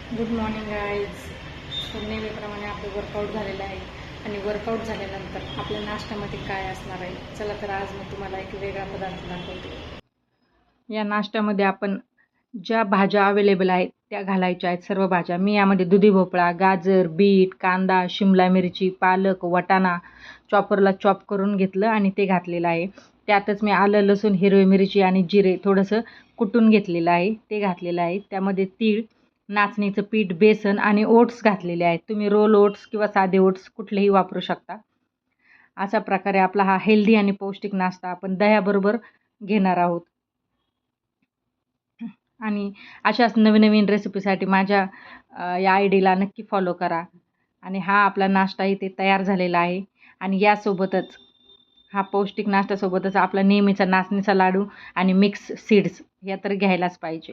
Good morning guys. तर नेहमीप्रमाणे आपलं वर्कआउट झालेलं आहे आणि वर्कआउट झाल्यानंतर आपल्या नाश्त्यामध्ये काय असणार आहे. चला तर आज मी तुम्हाला एक वेगळा पदार्थ दाखवते. या नाश्त्यामध्ये आपण ज्या भाज्या अवेलेबल आहेत त्या घालायच्या आहेत. सर्व भाज्या मी यामध्ये दुधी भोपळा, गाजर, बीट, कांदा, शिमला मिरची, पालक, वाटाणा चॉपरला चॉप करून घेतलं आणि ते घातलेलं आहे. त्यातच मी आलं, लसूण, हिरवी मिरची आणि जिरे थोडंसं कुटून घेतलेलं आहे, ते घातलेलं आहे. त्यामध्ये तीळ, नाचणीचं पीठ, बेसन आणि ओट्स घातलेले आहेत. तुम्ही रोल ओट्स किंवा साधे ओट्स कुठलेही वापरू शकता. अशा प्रकारे आपला हा हेल्दी आणि पौष्टिक नाश्ता आपण दह्याबरोबर घेणार आहोत. आणि अशाच नवीन नवीन रेसिपीसाठी माझ्या या आय डीला नक्की फॉलो करा. आणि हा आपला नाश्ता इथे तयार झालेला आहे. आणि यासोबतच हा पौष्टिक नाश्त्यासोबतच आपला नेहमीचा नाचणीचा लाडू आणि मिक्स सीड्स या तर घ्यायलाच पाहिजे.